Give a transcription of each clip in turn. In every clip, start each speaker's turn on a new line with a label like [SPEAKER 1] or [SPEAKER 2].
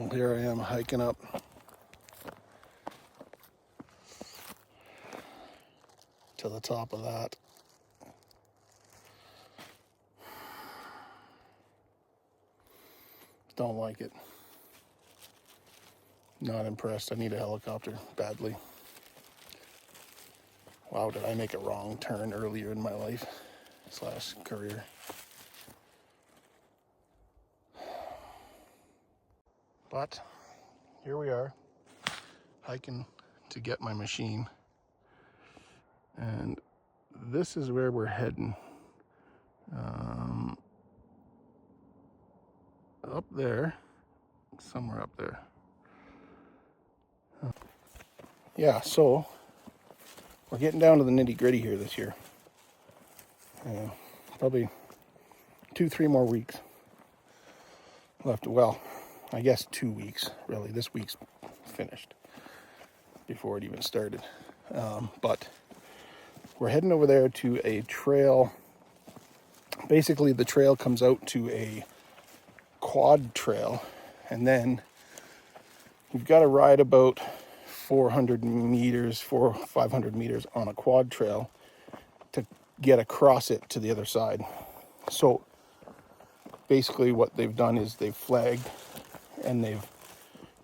[SPEAKER 1] Well, here I am hiking up to the top of that. Don't like it. Not impressed. I need a helicopter badly. Wow, did I make a wrong turn earlier in my life / career. But here we are, hiking to get my machine. And this is where we're heading. Up there, somewhere up there. Yeah, so we're getting down to the nitty-gritty here this year. Probably 2-3 more weeks left. Well, I guess 2 weeks, really. This week's finished before it even started. But we're heading over there to a trail. Basically, the trail comes out to a quad trail, and then you've got to ride about 400 meters, 500 meters on a quad trail to get across it to the other side. So basically what they've done is they've flagged and they've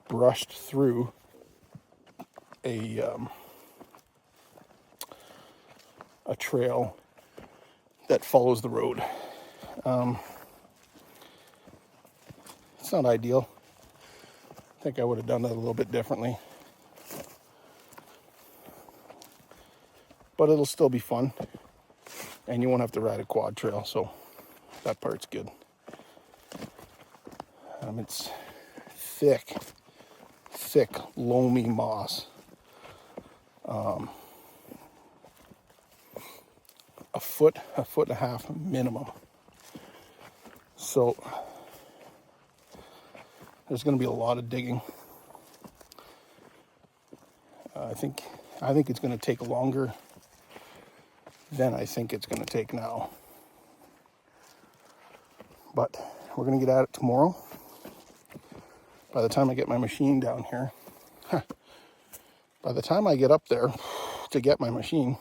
[SPEAKER 1] brushed through a trail that follows the road. It's not ideal. I think I would have done that a little bit differently. But it'll still be fun. And you won't have to ride a quad trail, so that part's good. It's thick, loamy moss. A foot and a half minimum. So there's going to be a lot of digging. I think it's going to take longer than I think it's going to take now. But we're going to get at it tomorrow. By the time I get my machine down here, by the time I get up there to get my machine,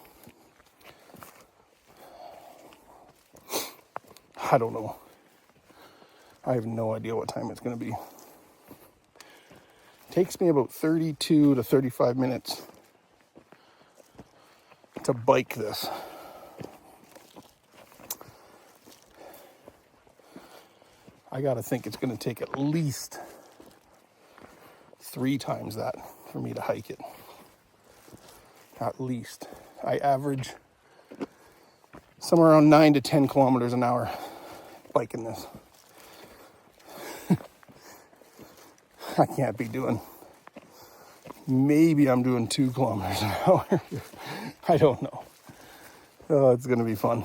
[SPEAKER 1] I don't know. I have no idea what time it's going to be. It takes me about 32 to 35 minutes to bike this. I got to think it's going to take at least 3 times that for me to hike it. At least. I average somewhere around 9 to 10 kilometers an hour biking this. I can't be doing. Maybe I'm doing 2 kilometers an hour. I don't know. Oh, it's going to be fun.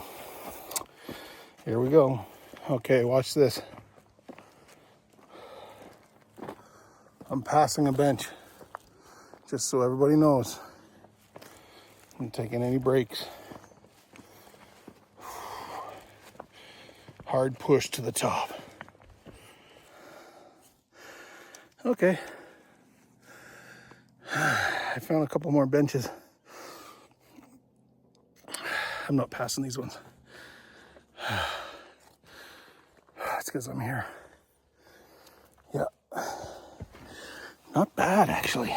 [SPEAKER 1] Here we go. Okay, watch this. I'm passing a bench. Just so everybody knows. I'm taking any breaks. Hard push to the top. Okay. I found a couple more benches. I'm not passing these ones. It's because I'm here. Yeah. Not bad, actually.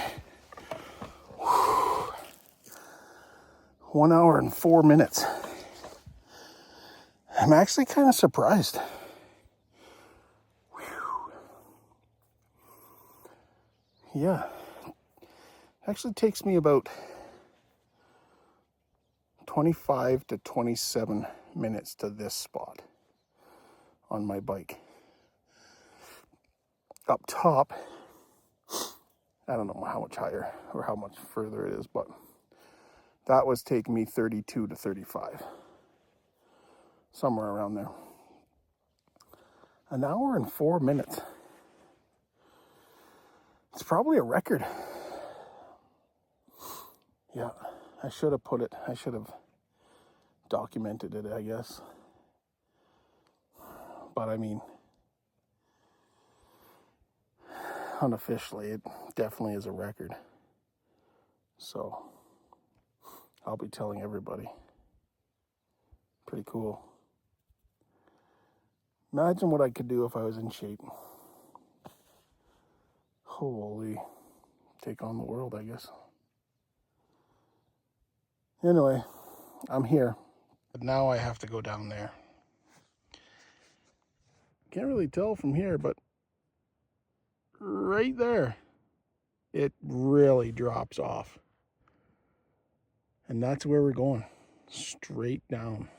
[SPEAKER 1] 1 hour and 4 minutes. I'm actually kind of surprised. Yeah. Actually takes me about 25 to 27 minutes to this spot on my bike. Up top, I don't know how much higher or how much further it is, but that was taking me 32 to 35. Somewhere around there. 1 hour and 4 minutes. It's probably a record. Yeah, I should have documented it, I guess. But I mean, unofficially, it definitely is a record. So I'll be telling everybody. Pretty cool. Imagine what I could do if I was in shape. Holy, take on the world, I guess. Anyway, I'm here. But now I have to go down there. Can't really tell from here, but right there, it really drops off. And that's where we're going. Straight down.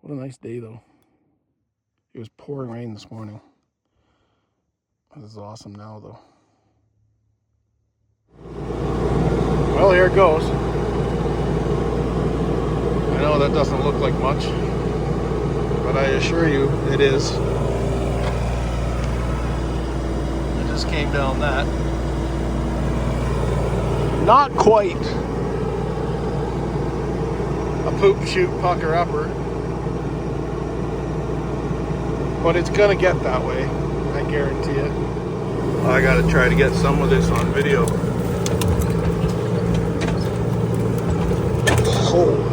[SPEAKER 1] What a nice day, though. It was pouring rain this morning. This is awesome now, though. Well, here it goes. I know that doesn't look like much, but I assure you it is. I just came down that. Not quite a poop shoot pucker upper, but it's gonna get that way. I guarantee it. I gotta try to get some of this on video. Holy.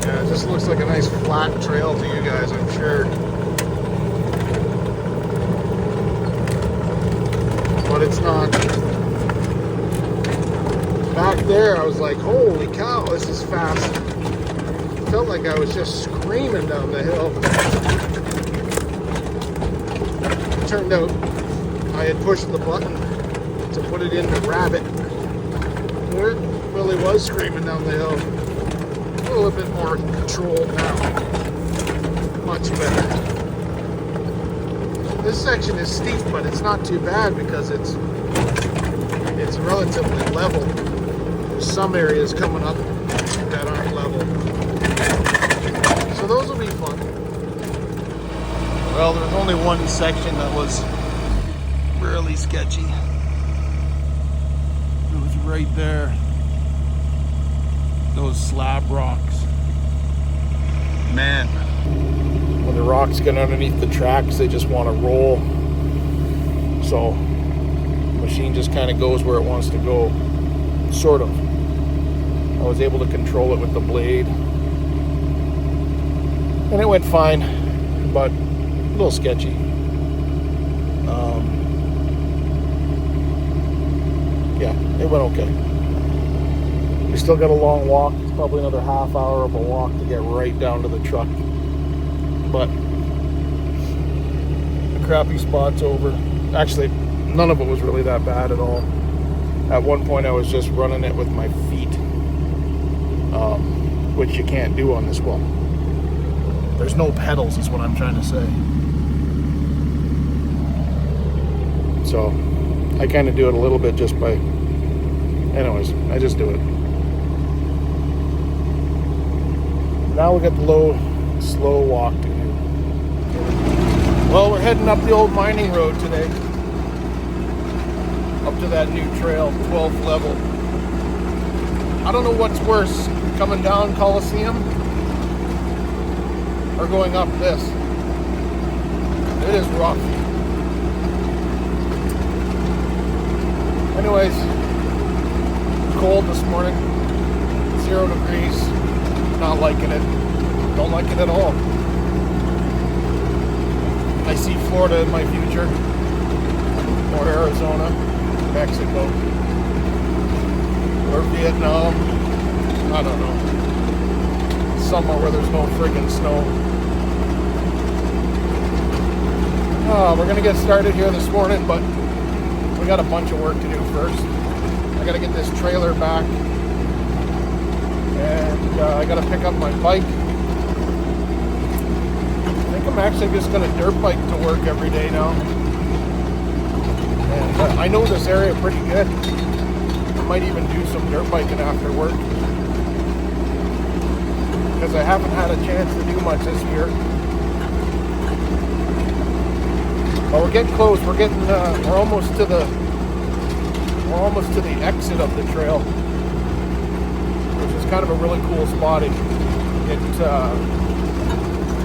[SPEAKER 1] Yeah, it just looks like a nice flat trail to you guys, I'm sure. But it's not. Back there, I was like, holy cow, this is fast. Felt like I was just screaming down the hill. It turned out I had pushed the button to put it into rabbit. It really was screaming down the hill. A little bit more controlled now. Much better. This section is steep, but it's not too bad because it's relatively level. There's some areas coming up that aren't level. So those will be fun. Well, there was only one section that was really sketchy. It was right there. Those slab rocks. Man. When the rocks get underneath the tracks, they just want to roll. So the machine just kind of goes where it wants to go. Sort of. I was able to control it with the blade. And it went fine, but a little sketchy. Yeah, it went okay. We still got a long walk. It's probably another half hour of a walk to get right down to the truck. But the crappy spot's over. Actually, none of it was really that bad at all. At one point, I was just running it with my feet, which you can't do on this one. There's no pedals, is what I'm trying to say. So I kind of do it a little bit just by, anyways, I just do it. Now we got the low, slow walk to do. Well, we're heading up the old mining road today. Up to that new trail, 12th level. I don't know what's worse, coming down Coliseum or going up this. It is rough. Anyways, cold this morning, 0 degrees, not liking it, don't like it at all. I see Florida in my future, or Arizona, Mexico, or Vietnam, I don't know, somewhere where there's no friggin' snow. We're gonna get started here this morning, but we got a bunch of work to do first. I gotta get this trailer back, and I gotta pick up my bike. I think I'm actually just gonna dirt bike to work every day now. And I know this area pretty good. I might even do some dirt biking after work, because I haven't had a chance to do much this year. But we're getting close. We're almost to the exit of the trail, which is kind of a really cool spot.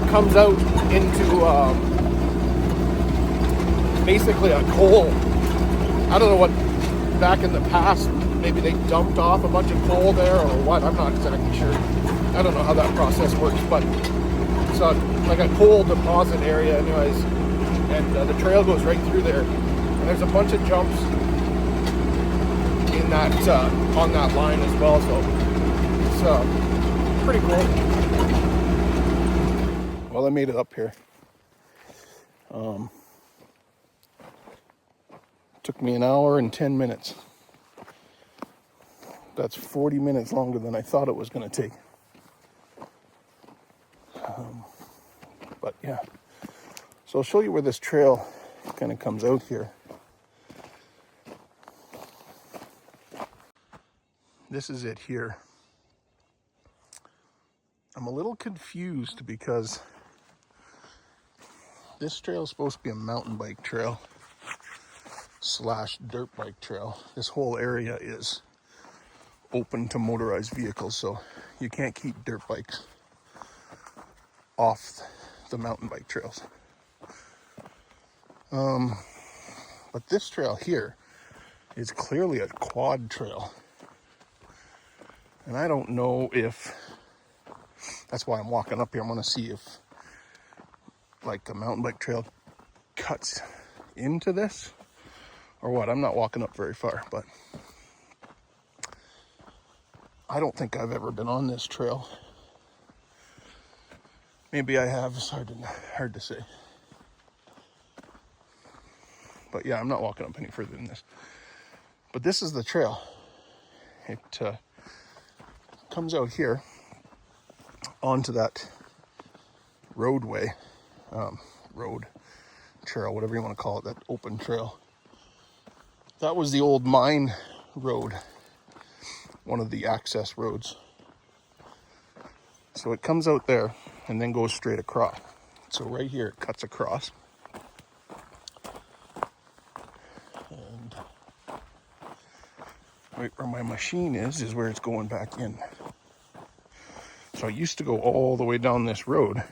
[SPEAKER 1] comes out into basically a coal. I don't know what, back in the past, maybe they dumped off a bunch of coal there or what, I'm not exactly sure. I don't know how that process works, but it's like a coal deposit area anyways, and the trail goes right through there. And there's a bunch of jumps in that on that line as well, so it's pretty cool. Well, I made it up here. Took me an hour and 10 minutes. That's 40 minutes longer than I thought it was going to take. But yeah, so I'll show you where this trail kind of comes out here. This is it here. I'm a little confused because this trail is supposed to be a mountain bike trail / dirt bike trail. This whole area is open to motorized vehicles, so you can't keep dirt bikes off the mountain bike trails. But this trail here is clearly a quad trail. And I don't know if, that's why I'm walking up here. I want to see if like the mountain bike trail cuts into this or what. I'm not walking up very far, but I don't think I've ever been on this trail. Maybe I have, it's hard to say. But yeah, I'm not walking up any further than this. But this is the trail. It comes out here onto that roadway, road, trail, whatever you want to call it, that open trail. That was the old mine road, one of the access roads. So it comes out there and then goes straight across. So right here it cuts across. And right where my machine is where it's going back in. So I used to go all the way down this road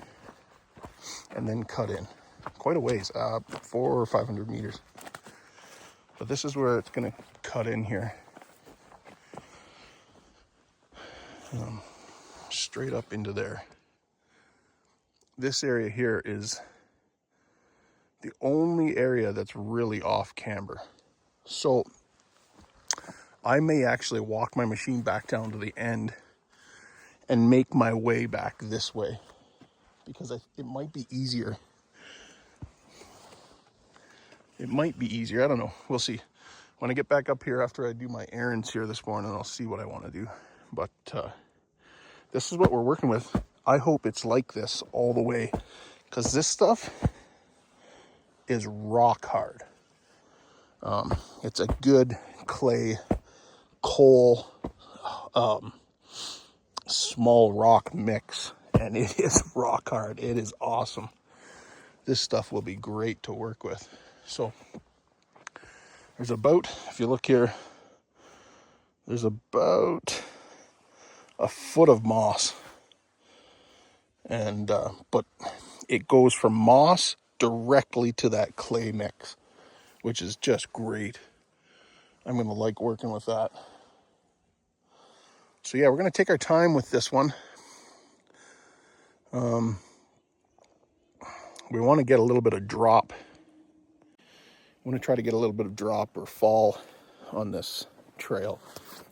[SPEAKER 1] and then cut in. Quite a ways, 400 or 500 meters. But this is where it's gonna cut in here. Straight up into there. This area here is the only area that's really off camber. So I may actually walk my machine back down to the end and make my way back this way because it might be easier. It might be easier. I don't know. We'll see. When I get back up here after I do my errands here this morning, I'll see what I want to do. But this is what we're working with. I hope it's like this all the way because this stuff is rock hard. It's a good clay, coal, small rock mix, and it is rock hard. It is awesome. This stuff will be great to work with. So there's about, if you look here, there's about a foot of moss, and but it goes from moss directly to that clay mix, which is just great. I'm going to like working with that. So yeah, we're going to take our time with this one. We want to get a little bit of drop. I want to try to get a little bit of drop or fall on this trail.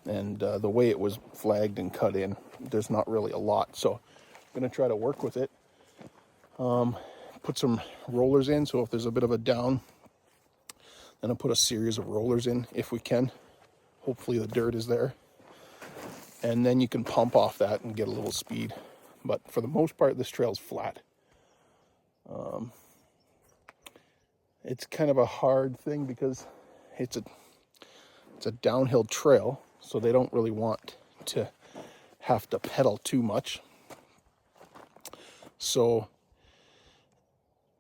[SPEAKER 1] And the way it was flagged and cut in, there's not really a lot. So I'm going to try to work with it. Put some rollers in, so if there's a bit of a down, then I'll put a series of rollers in if we can. Hopefully the dirt is there. And then you can pump off that and get a little speed. But for the most part, this trail's flat. It's kind of a hard thing because it's a downhill trail, so they don't really want to have to pedal too much. So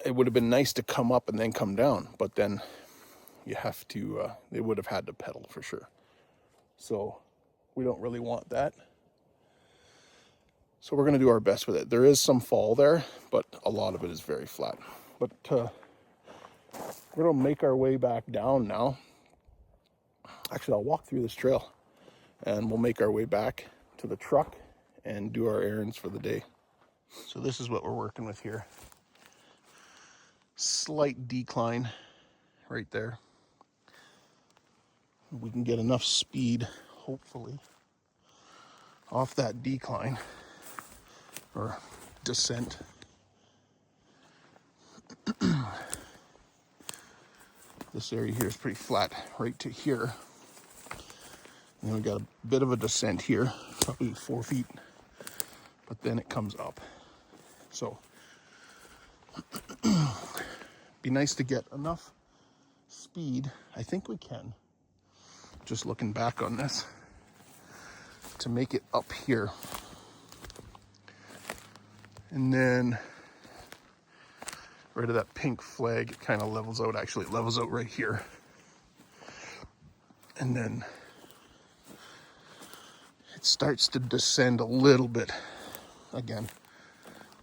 [SPEAKER 1] it would have been nice to come up and then come down, but then you have to, they would have had to pedal for sure. So we don't really want that. So we're going to do our best with it. There is some fall there, but a lot of it is very flat. But we're going to make our way back down now. Actually, I'll walk through this trail and we'll make our way back to the truck and do our errands for the day. So this is what we're working with here. Slight decline right there. We can get enough speed, hopefully, off that decline or descent. This area here is pretty flat right to here. And then we got a bit of a descent here, probably 4 feet, but then it comes up. So be nice to get enough speed. I think we can, just looking back on this, to make it up here. And then right of that pink flag, it kind of levels out. Actually, it levels out right here. And then it starts to descend a little bit again,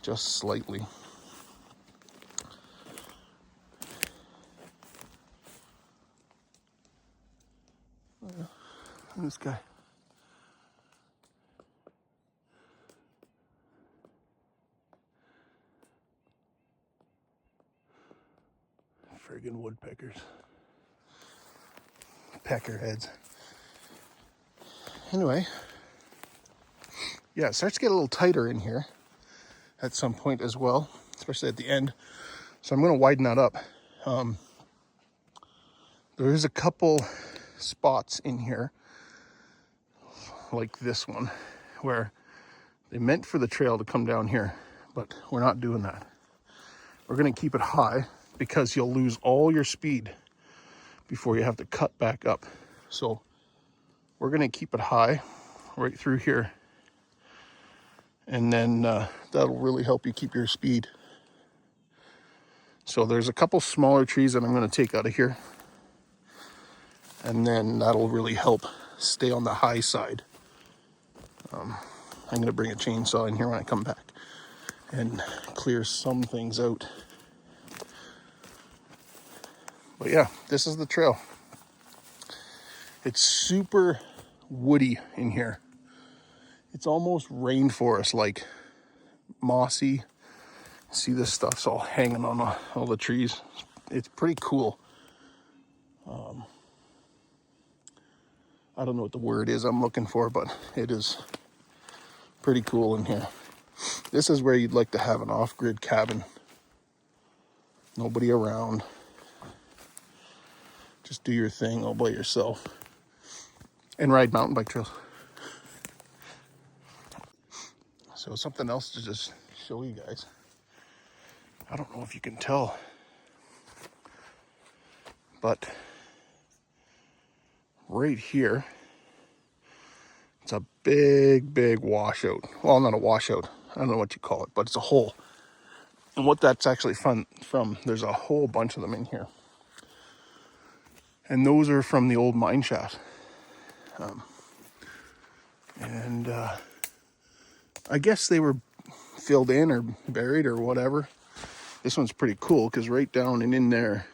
[SPEAKER 1] just slightly. And this guy. Friggin' woodpeckers. Peckerheads. Anyway, yeah, it starts to get a little tighter in here at some point as well, especially at the end. So I'm going to widen that up. There is a couple spots in here, like this one, where they meant for the trail to come down here, but we're not doing that. We're going to keep it high because you'll lose all your speed before you have to cut back up. So we're going to keep it high right through here. And then that'll really help you keep your speed. So there's a couple smaller trees that I'm going to take out of here. And then that'll really help stay on the high side. I'm going to bring a chainsaw in here when I come back and clear some things out. But yeah, this is the trail. It's super woody in here. It's almost rainforest, like mossy. See, this stuff's all hanging on all the trees. It's pretty cool. I don't know what the word is I'm looking for, but it is pretty cool in here. This is where you'd like to have an off-grid cabin. Nobody around. Just do your thing all by yourself. And ride mountain bike trails. So something else to just show you guys. I don't know if you can tell, but right here, it's a big washout. Well, not a washout. I don't know what you call it, but it's a hole. And what that's actually from, there's a whole bunch of them in here. And those are from the old mine shaft. I guess they were filled in or buried or whatever. This one's pretty cool because right down and in there,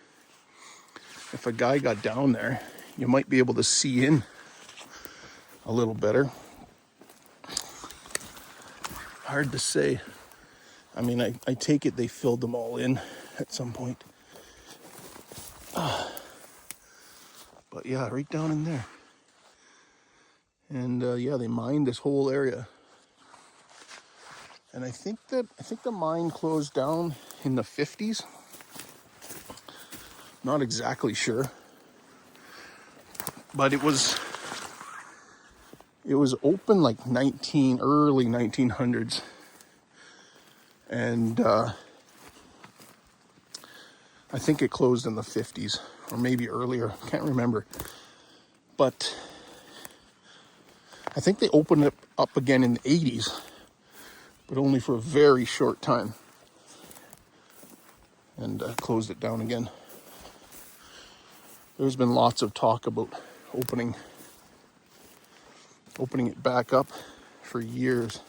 [SPEAKER 1] if a guy got down there, you might be able to see in a little better. Hard to say. I mean, I take it they filled them all in at some point. But yeah, right down in there. And yeah, they mined this whole area. And I think the mine closed down in the 50s. Not exactly sure. But it was open like early 1900s. And I think it closed in the 50s or maybe earlier. Can't remember. But I think they opened it up again in the 80s, but only for a very short time. And closed it down again. There's been lots of talk about opening it back up for years.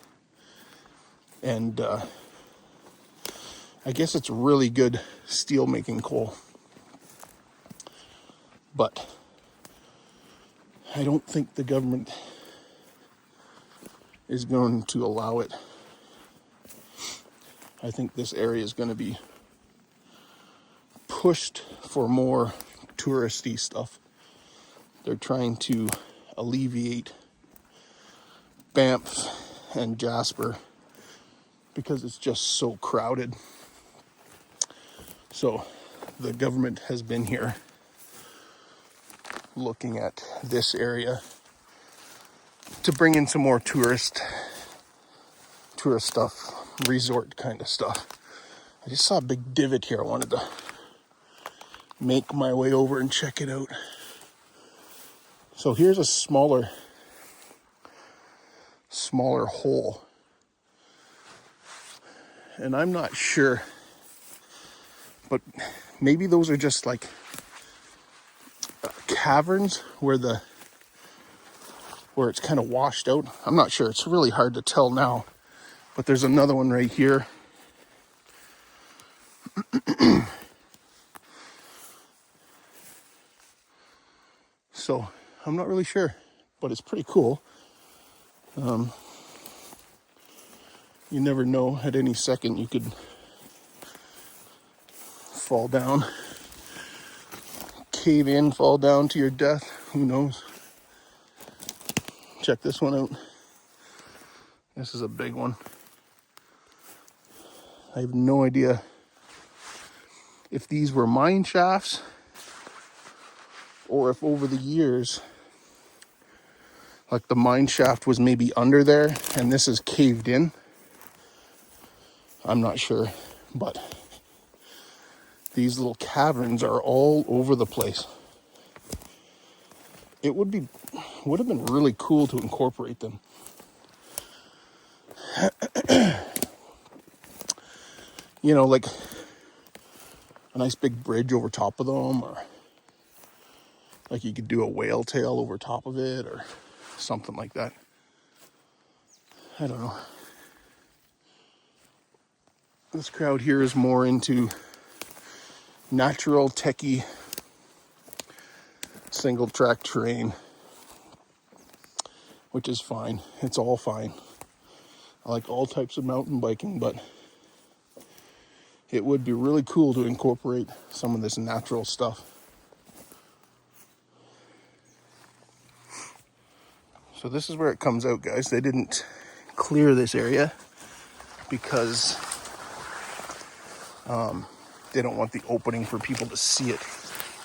[SPEAKER 1] And I guess it's really good steel making coal. But I don't think the government is going to allow it. I think this area is going to be pushed for more touristy stuff. They're trying to alleviate Banff and Jasper because it's just so crowded. So the government has been here looking at this area to bring in some more tourist stuff, resort kind of stuff. I just saw a big divot here. I wanted to make my way over and check it out. So here's a smaller hole. And I'm not sure, but maybe those are just like caverns where it's kind of washed out. I'm not sure. It's really hard to tell now. But there's another one right here. So I'm not really sure, but it's pretty cool. You never know, at any second you could fall down, cave in, fall down to your death. Who knows? Check this one out. This is a big one. I have no idea if these were mine shafts or if over the years, like the mine shaft was maybe under there and this is caved in. I'm not sure, but these little caverns are all over the place. It would have been really cool to incorporate them. You know, like a nice big bridge over top of them, or like you could do a whale tail over top of it or something like that. I don't know. This crowd here is more into natural, techie, single track terrain, which is fine. It's all fine. I like all types of mountain biking, but it would be really cool to incorporate some of this natural stuff. So this is where it comes out, guys. They didn't clear this area because they don't want the opening for people to see it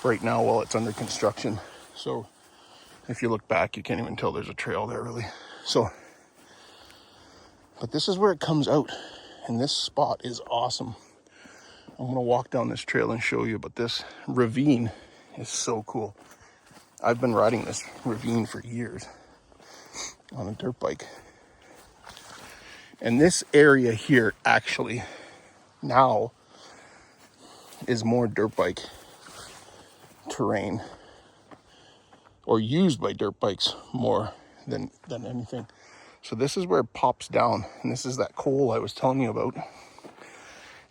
[SPEAKER 1] right now while it's under construction. So if you look back, you can't even tell there's a trail there really. So, but this is where it comes out, and this spot is awesome. I'm gonna walk down this trail and show you, but this ravine is so cool. I've been riding this ravine for years on a dirt bike. And this area here actually now is more dirt bike terrain, or used by dirt bikes more than anything. So this is where it pops down, and this is that coal I was telling you about.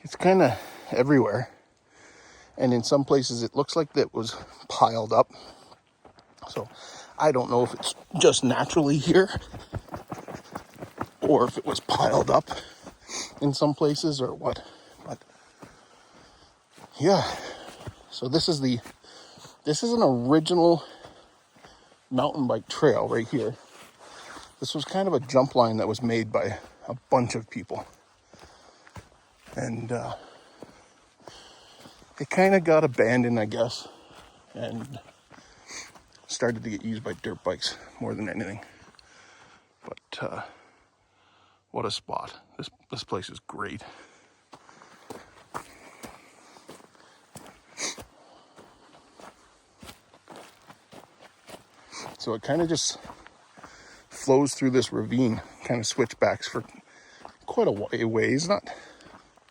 [SPEAKER 1] It's kind of everywhere, and in some places it looks like that was piled up. So I don't know if it's just naturally here or if it was piled up in some places or what. But yeah, so this is an original mountain bike trail right here. This was kind of a jump line that was made by a bunch of people, and it kind of got abandoned, I guess, and started to get used by dirt bikes more than anything. But what a spot. This place is great. So it kind of just flows through this ravine, kind of switchbacks for quite a ways.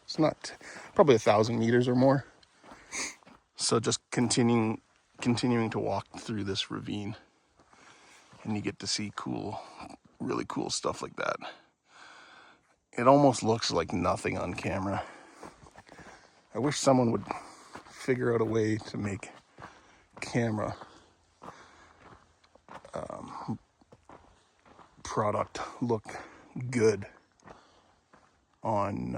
[SPEAKER 1] It's not probably 1,000 meters or more. So just continuing to walk through this ravine, and you get to see really cool stuff like that. it almost looks like nothing on camera. I wish someone would figure out a way to make camera product look good on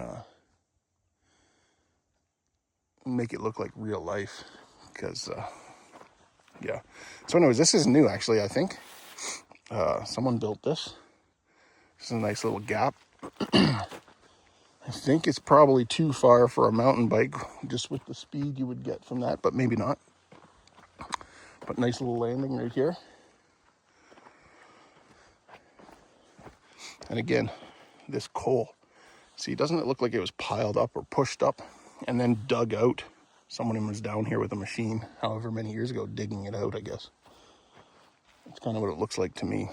[SPEAKER 1] make it look like real life, because yeah. So anyways, this is new actually. I think someone built this. This is a nice little gap. I think it's probably too far for a mountain bike, just with the speed you would get from that, but maybe not. But nice little landing right here. And again, this coal. See, doesn't it look like it was piled up or pushed up and then dug out? Someone was down here with a machine, however many years ago, digging it out, I guess. That's kind of what it looks like to me.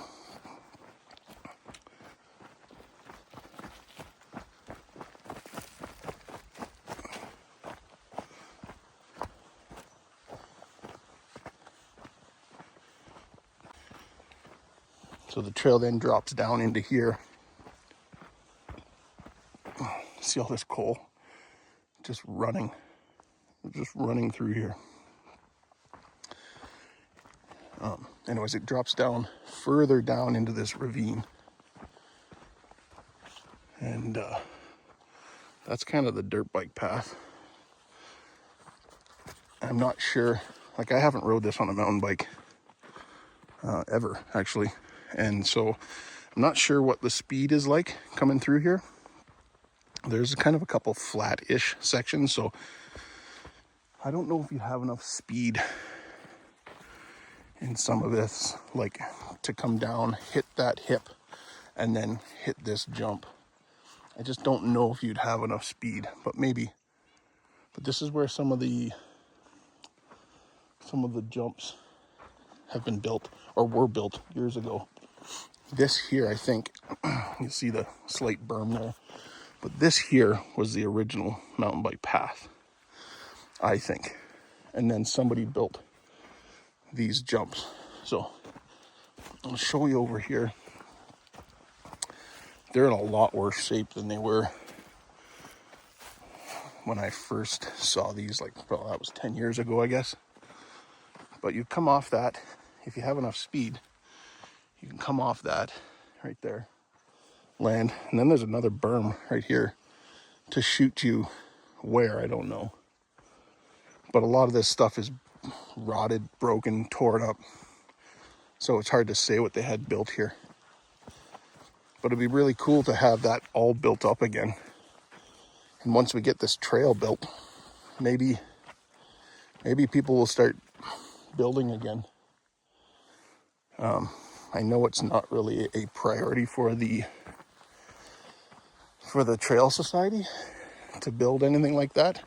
[SPEAKER 1] So the trail then drops down into here. See all this coal just running through here. Anyways, it drops down further down into this ravine. And that's kind of the dirt bike path. I'm not sure, like I haven't rode this on a mountain bike ever, actually. And so I'm not sure what the speed is like coming through here. There's kind of a couple flat-ish sections, so I don't know if you have enough speed in some of this, like to come down, hit that hip, and then hit this jump. I just don't know if you'd have enough speed, but maybe. But this is where some of the jumps have been built or were built years ago. This here, I think, you see the slight berm there, but this here was the original mountain bike path, I think. And then somebody built these jumps. So I'll show you over here. They're in a lot worse shape than they were when I first saw these, like, well, that was 10 years ago, I guess. But you come off that, if you have enough speed, you can come off that right there, land, and then there's another berm right here to shoot you where, I don't know. But a lot of this stuff is rotted, broken, torn up, so it's hard to say what they had built here. But it'd be really cool to have that all built up again. And once we get this trail built, maybe people will start building again. I know it's not really a priority for the Trail Society to build anything like that.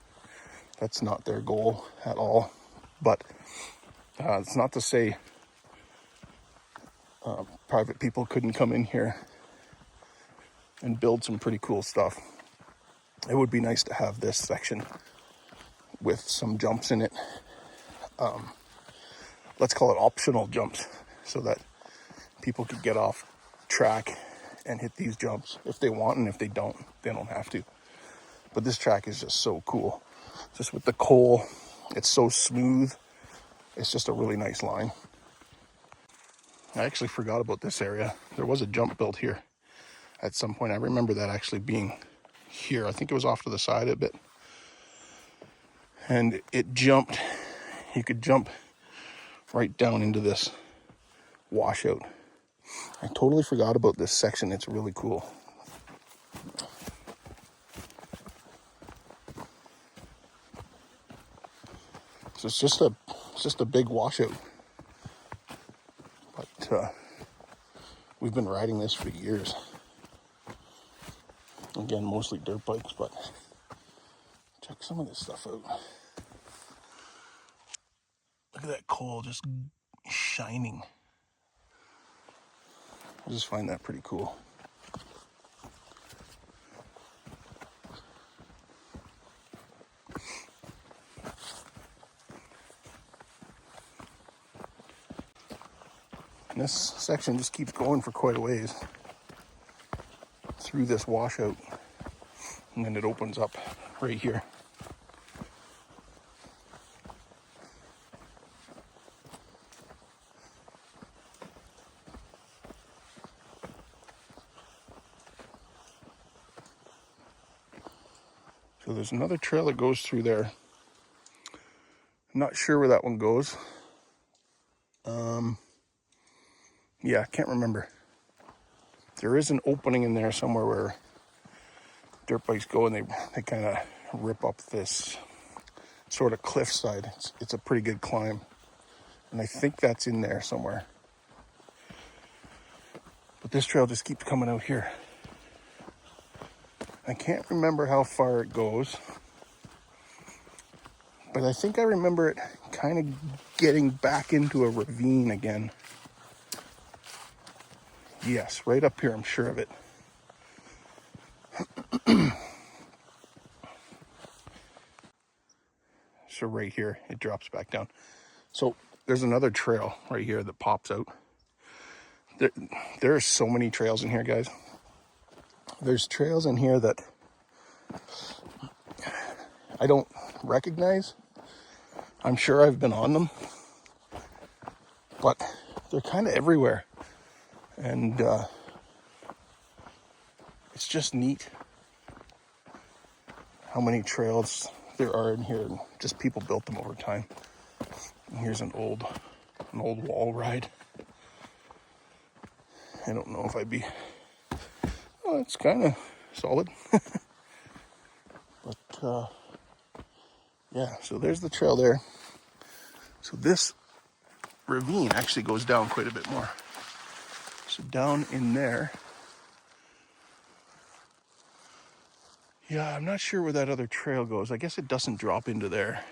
[SPEAKER 1] That's not their goal at all. But it's not to say private people couldn't come in here and build some pretty cool stuff. It would be nice to have this section with some jumps in it. Let's call it optional jumps, so that people could get off track and hit these jumps if they want, and if they don't have to. But this track is just so cool. Just with the coal, it's so smooth. It's just a really nice line. I actually forgot about this area. There was a jump built here at some point. I remember that actually being here. I think it was off to the side a bit. And it jumped. You could jump right down into this washout. I totally forgot about this section. It's really cool. So it's just a big washout. But we've been riding this for years. Again, mostly dirt bikes, but check some of this stuff out. Look at that coal just shining. I just find that pretty cool. And this section just keeps going for quite a ways. It's through this washout, and then it opens up right here. So there's another trail that goes through there. I'm not sure where that one goes. Yeah, I can't remember. There is an opening in there somewhere where dirt bikes go, and they kind of rip up this sort of cliffside. It's a pretty good climb, and I think that's in there somewhere. But this trail just keeps coming out here. I can't remember how far it goes, but I think I remember it kind of getting back into a ravine again. Yes, right up here, I'm sure of it. So right here, it drops back down. So there's another trail right here that pops out. There are so many trails in here, guys. There's trails in here that I don't recognize. I'm sure I've been on them, but they're kind of everywhere. And it's just neat how many trails there are in here, and just people built them over time. And here's an old wall ride. I don't know if I'd be, well, it's kind of solid. But yeah, so there's the trail there. So this ravine actually goes down quite a bit more. So down in there, yeah, I'm not sure where that other trail goes. I guess it doesn't drop into there.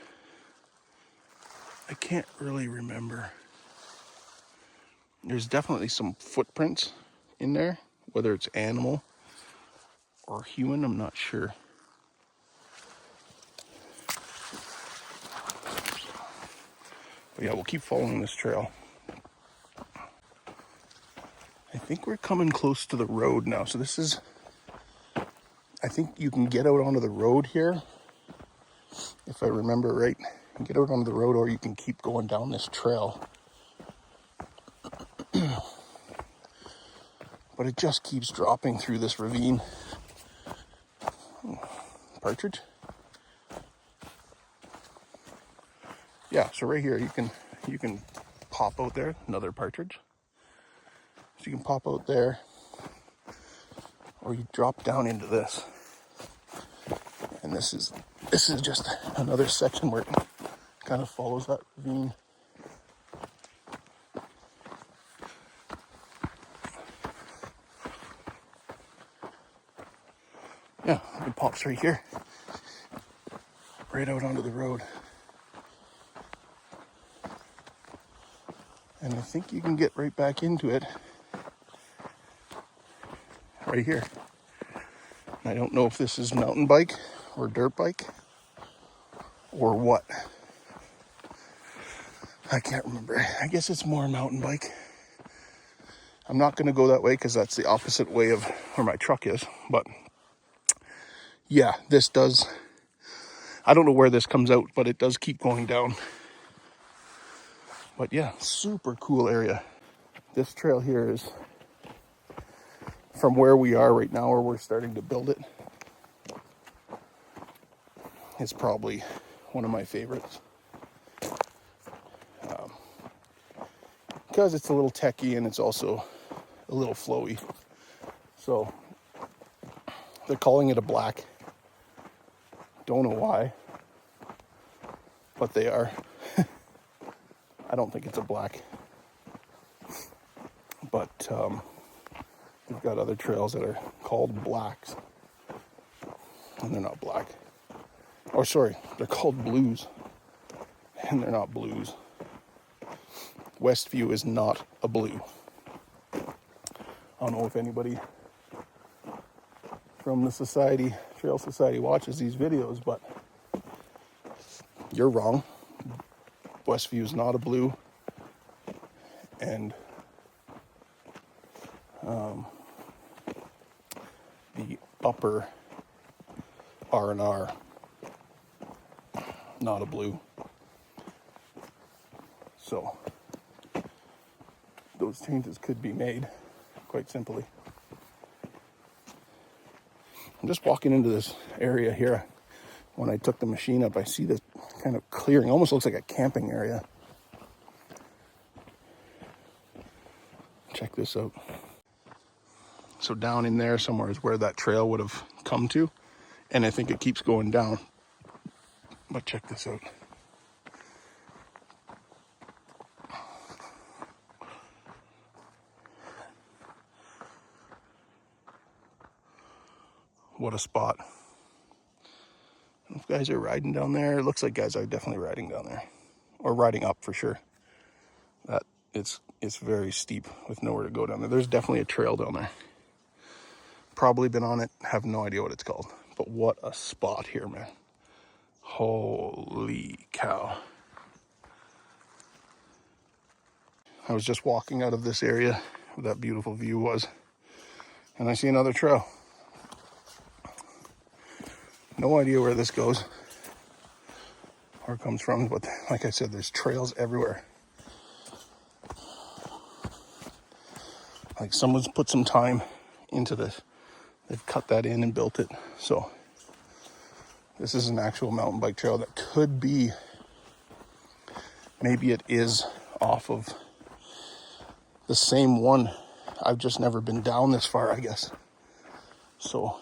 [SPEAKER 1] I can't really remember. There's definitely some footprints in there, whether it's animal or human, I'm not sure. But yeah, we'll keep following this trail. I think we're coming close to the road now. So this is, I think you can get out onto the road here, if I remember right. You can get out onto the road, or you can keep going down this trail. But it just keeps dropping through this ravine. Partridge? Yeah, so right here you can pop out there, another partridge. So you can pop out there, or you drop down into this. And this is just another section where it kind of follows that ravine. Yeah, it pops right here, right out onto the road. And I think you can get right back into it right here. And I don't know if this is mountain bike or dirt bike or what. I can't remember. I guess it's more mountain bike. I'm not going to go that way because that's the opposite way of where my truck is. But yeah, this does, I don't know where this comes out, but it does keep going down. But yeah, super cool area. This trail here is from where we are right now, where we're starting to build it. It's probably one of my favorites. Because it's a little techy and it's also a little flowy. So they're calling it a black. Don't know why, but they are. I don't think it's a black. But we've got other trails that are called blacks. And they're not black. Oh, sorry, they're called blues. And they're not blues. Westview is not a blue. I don't know if anybody from the Trail Society watches these videos, but you're wrong. Westview is not a blue. And upper R&R, not a blue. So those changes could be made quite simply. I'm just walking into this area here. When I took the machine up, I see this kind of clearing, almost looks like a camping area. Check this out. So down in there somewhere is where that trail would have come to, and I think it keeps going down. But check this out. What a spot. If guys are riding down there, it looks like guys are definitely riding down there, or riding up for sure. That it's very steep with nowhere to go down there. There's definitely a trail down there. Probably been on it, have no idea what it's called. But what a spot here, man. Holy cow. I was just walking out of this area where that beautiful view was, and I see another trail. No idea where this goes or comes from, but like I said, there's trails everywhere. Like someone's put some time into this. They've cut that in and built it. So this is an actual mountain bike trail that could be, maybe it is off of the same one. I've just never been down this far, I guess. So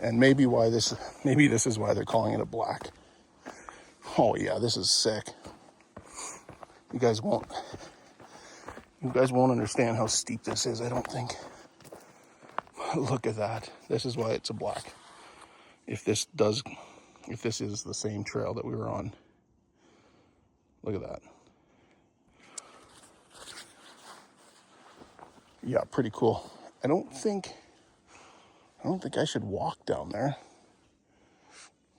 [SPEAKER 1] and maybe this is why they're calling it a black. Oh yeah, this is sick. You guys won't understand how steep this is, I don't think. Look at that. This is why it's a black. If this is the same trail that we were on. Look at that. Yeah, pretty cool. I don't think I should walk down there.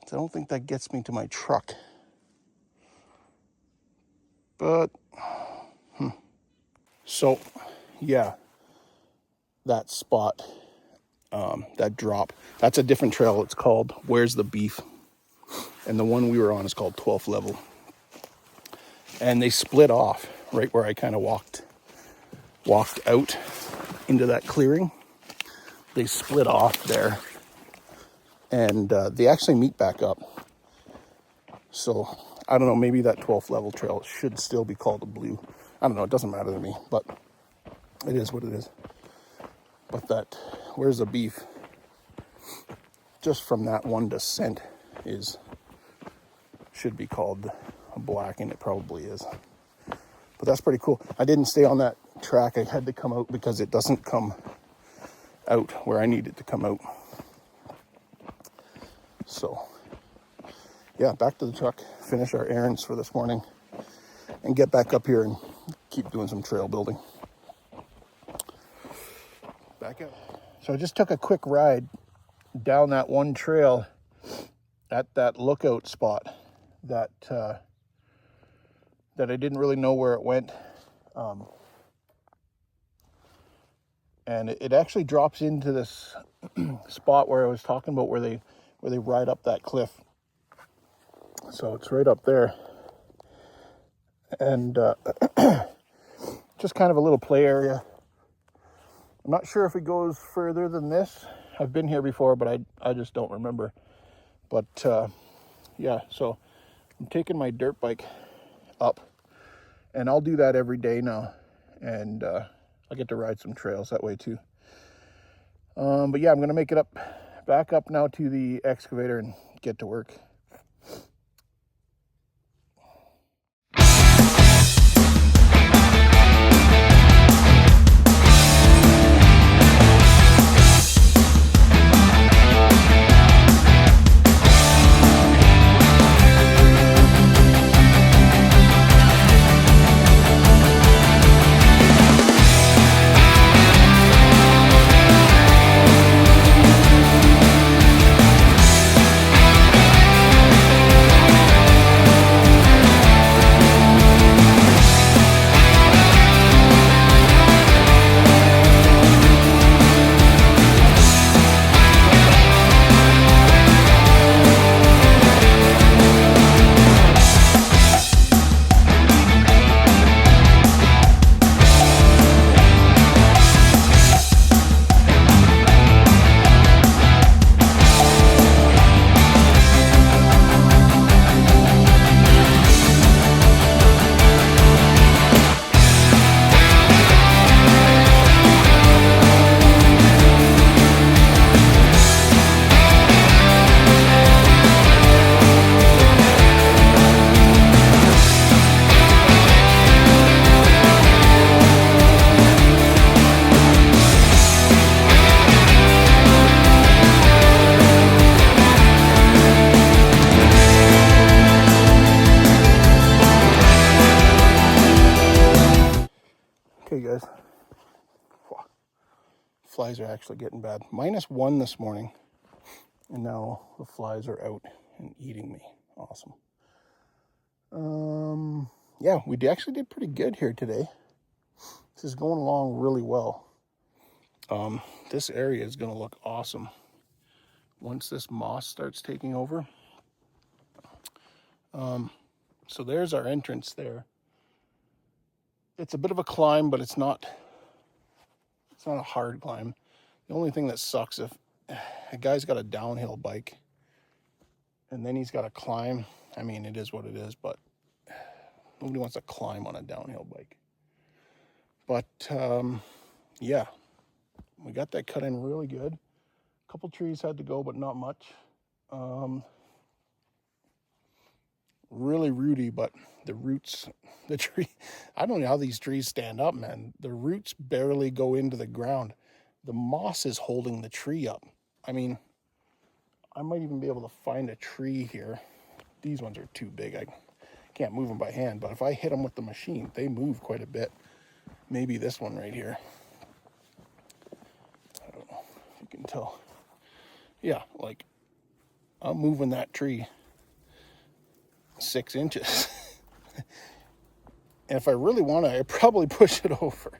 [SPEAKER 1] I don't think that gets me to my truck. But, So, yeah, that spot, that drop, that's a different trail. It's called Where's the Beef? And the one we were on is called 12th Level. And they split off right where I kind of walked out into that clearing. They split off there, and they actually meet back up. So I don't know, maybe that 12th level trail should still be called a blue. I don't know, it doesn't matter to me, but it is what it is. But that Where's the Beef, just from that one descent, should be called a black, and it probably is. But that's pretty cool. I didn't stay on that track. I had to come out because it doesn't come out where I need it to come out. So yeah, back to the truck, finish our errands for this morning, and get back up here and keep doing some trail building. Back up. So I just took a quick ride down that one trail at that lookout spot that I didn't really know where it went. And it actually drops into this spot where I was talking about, where they ride up that cliff. So it's right up there, and just kind of a little play area. I'm not sure if it goes further than this. I've been here before, but I just don't remember. But yeah, so I'm taking my dirt bike up, and I'll do that every day now, and I get to ride some trails that way too. But yeah, I'm gonna make it back up now to the excavator and get to work. flies are actually getting bad. -1 this morning, and now the flies are out and eating me. Awesome. Yeah, we actually did pretty good here today. This is going along really well. This area is going to look awesome once this moss starts taking over. So there's our entrance there. It's a bit of a climb, but it's not a hard climb. The only thing that sucks if a guy's got a downhill bike and then he's got to climb. I mean, it is what it is, but nobody wants to climb on a downhill bike. But yeah, we got that cut in really good. A couple trees had to go, but not much. Really rooty, but the roots, the tree, I don't know how these trees stand up, man. The roots barely go into the ground. The moss is holding the tree up. I mean, I might even be able to find a tree here. These ones are too big. I can't move them by hand, but if I hit them with the machine, they move quite a bit. Maybe this one right here. I don't know if you can tell. Yeah, like I'm moving that tree 6 inches. And if I really want to, I'd probably push it over.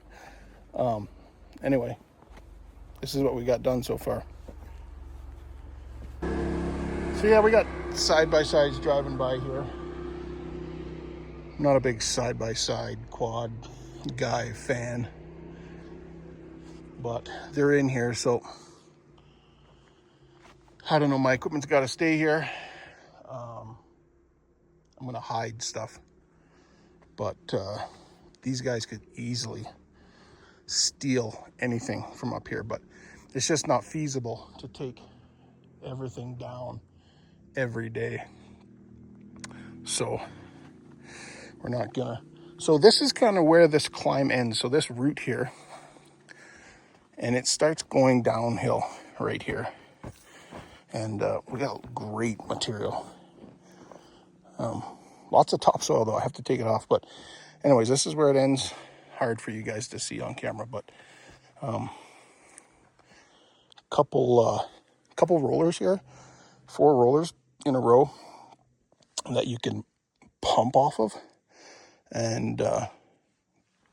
[SPEAKER 1] Anyway, this is what we got done so far. So yeah, we got side-by-sides driving by here. I'm not a big side-by-side quad guy fan, but they're in here, so I don't know, my equipment's got to stay here. I'm going to hide stuff, but these guys could easily steal anything from up here, but it's just not feasible to take everything down every day. So we're not gonna. So this is kind of where this climb ends. So this route here, and it starts going downhill right here. And we got great material. Lots of topsoil though, I have to take it off. But anyways, this is where it ends. Hard for you guys to see on camera, but couple rollers here, 4 rollers in a row that you can pump off of and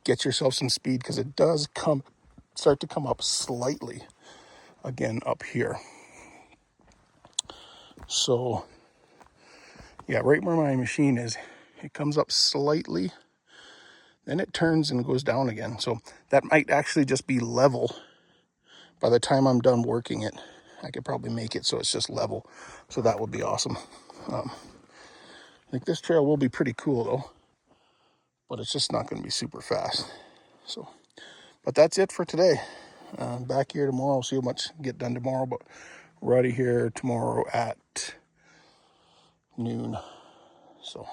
[SPEAKER 1] get yourself some speed, because it does start to come up slightly again up here. So yeah, right where my machine is, it comes up slightly, then it turns and goes down again. So that might actually just be level. By the time I'm done working it, I could probably make it so it's just level. So that would be awesome. I think this trail will be pretty cool though, but it's just not going to be super fast. So, but that's it for today. Back here tomorrow, see how much get done tomorrow, but we're out of here tomorrow at noon. So